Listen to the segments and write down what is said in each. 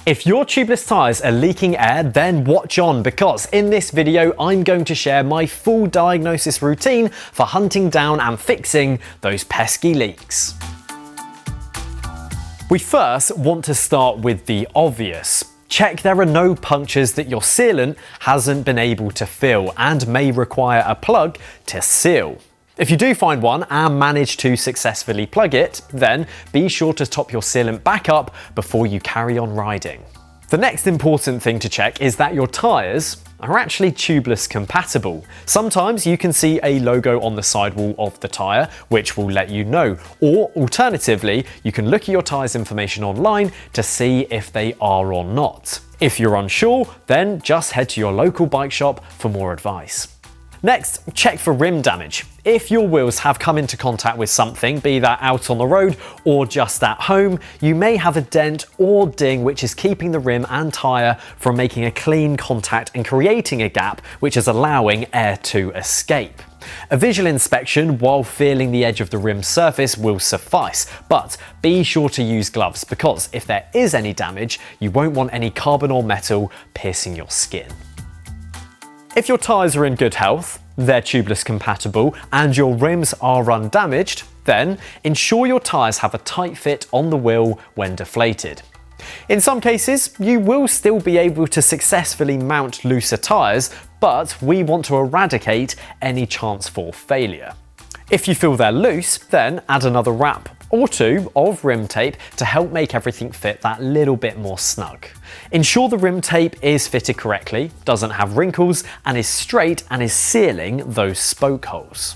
If your tubeless tyres are leaking air, then watch on, because in this video I'm going to share my full diagnosis routine for hunting down and fixing those pesky leaks. We first want to start with the obvious. Check there are no punctures that your sealant hasn't been able to fill and may require a plug to seal. If you do find one and manage to successfully plug it, then be sure to top your sealant back up before you carry on riding. The next important thing to check is that your tyres are actually tubeless compatible. Sometimes you can see a logo on the sidewall of the tyre which will let you know, or alternatively you can look at your tyres information online to see if they are or not. If you're unsure, then just head to your local bike shop for more advice. Next, check for rim damage. If your wheels have come into contact with something, be that out on the road or just at home, you may have a dent or ding which is keeping the rim and tyre from making a clean contact and creating a gap which is allowing air to escape. A visual inspection while feeling the edge of the rim surface will suffice, but be sure to use gloves because if there is any damage, you won't want any carbon or metal piercing your skin. If your tyres are in good health, they're tubeless compatible, and your rims are undamaged, then ensure your tyres have a tight fit on the wheel when deflated. In some cases, you will still be able to successfully mount looser tyres, but we want to eradicate any chance for failure. If you feel they're loose, then add another wrap or two of rim tape to help make everything fit that little bit more snug. Ensure the rim tape is fitted correctly, doesn't have wrinkles, and is straight and is sealing those spoke holes.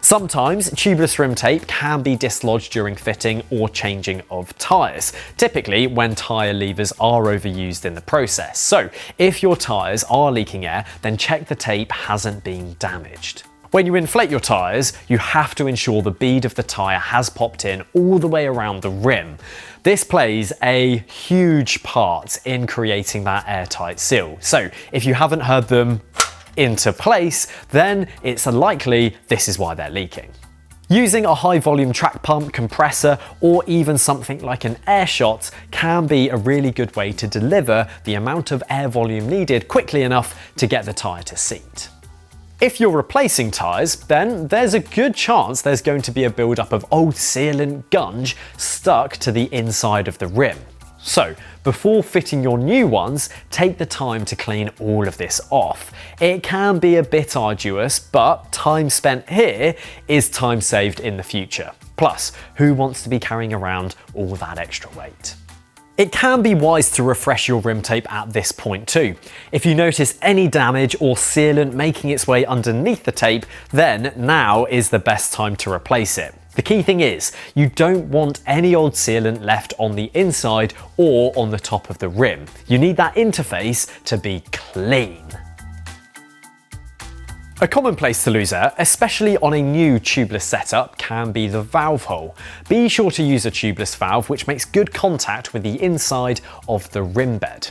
Sometimes tubeless rim tape can be dislodged during fitting or changing of tyres, typically when tyre levers are overused in the process. So if your tyres are leaking air, then check the tape hasn't been damaged. When you inflate your tyres, you have to ensure the bead of the tyre has popped in all the way around the rim. This plays a huge part in creating that airtight seal. So if you haven't heard them into place, then it's likely this is why they're leaking. Using a high volume track pump, compressor, or even something like an air shot can be a really good way to deliver the amount of air volume needed quickly enough to get the tyre to seat. If you're replacing tyres, then there's a good chance there's going to be a buildup of old sealant gunge stuck to the inside of the rim. So, before fitting your new ones, take the time to clean all of this off. It can be a bit arduous, but time spent here is time saved in the future. Plus, who wants to be carrying around all that extra weight? It can be wise to refresh your rim tape at this point too. If you notice any damage or sealant making its way underneath the tape, then now is the best time to replace it. The key thing is, you don't want any old sealant left on the inside or on the top of the rim. You need that interface to be clean. A common place to lose air, especially on a new tubeless setup, can be the valve hole. Be sure to use a tubeless valve which makes good contact with the inside of the rim bed.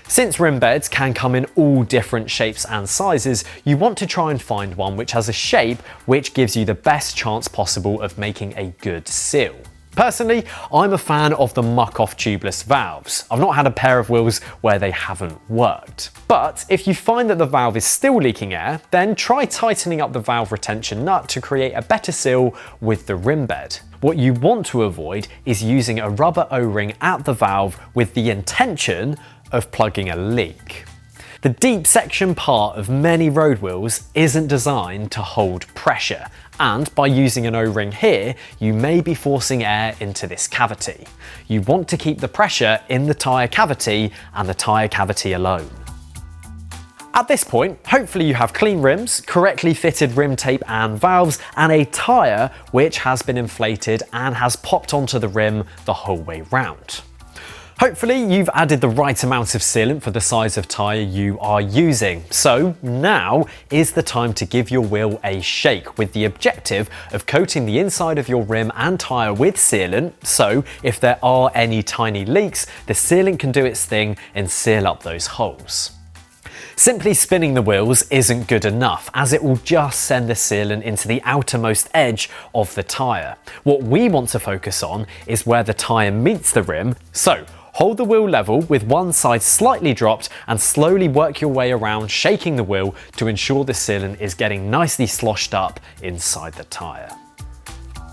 Since rim beds can come in all different shapes and sizes, you want to try and find one which has a shape which gives you the best chance possible of making a good seal. Personally, I'm a fan of the muck-off tubeless valves. I've not had a pair of wheels where they haven't worked. But if you find that the valve is still leaking air, then try tightening up the valve retention nut to create a better seal with the rim bed. What you want to avoid is using a rubber O-ring at the valve with the intention of plugging a leak. The deep section part of many road wheels isn't designed to hold pressure, and by using an O-ring here, you may be forcing air into this cavity. You want to keep the pressure in the tyre cavity and the tyre cavity alone. At this point, hopefully you have clean rims, correctly fitted rim tape and valves, and a tyre which has been inflated and has popped onto the rim the whole way round. Hopefully you've added the right amount of sealant for the size of tyre you are using. So now is the time to give your wheel a shake with the objective of coating the inside of your rim and tyre with sealant, so if there are any tiny leaks, the sealant can do its thing and seal up those holes. Simply spinning the wheels isn't good enough, as it will just send the sealant into the outermost edge of the tyre. What we want to focus on is where the tyre meets the rim, so Hold the wheel level with one side slightly dropped and slowly work your way around, shaking the wheel to ensure the sealant is getting nicely sloshed up inside the tyre.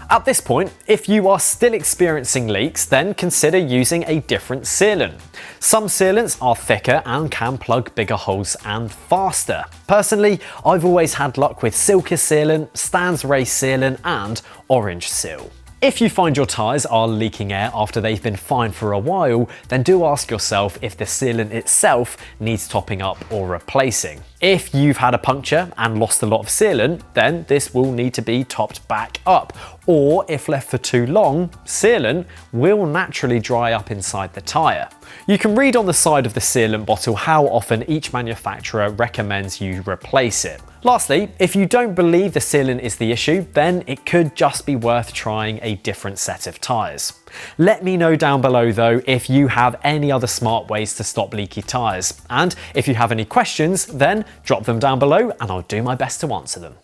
At this point, if you are still experiencing leaks, then consider using a different sealant. Some sealants are thicker and can plug bigger holes and faster. Personally, I've always had luck with Circulate Sealant, Stan's Race Sealant and Orange Seal. If you find your tyres are leaking air after they've been fine for a while, then do ask yourself if the sealant itself needs topping up or replacing. If you've had a puncture and lost a lot of sealant, then this will need to be topped back up. Or if left for too long, sealant will naturally dry up inside the tyre. You can read on the side of the sealant bottle how often each manufacturer recommends you replace it. Lastly, if you don't believe the sealant is the issue, then it could just be worth trying a different set of tyres. Let me know down below though if you have any other smart ways to stop leaky tyres. And if you have any questions, then drop them down below and I'll do my best to answer them.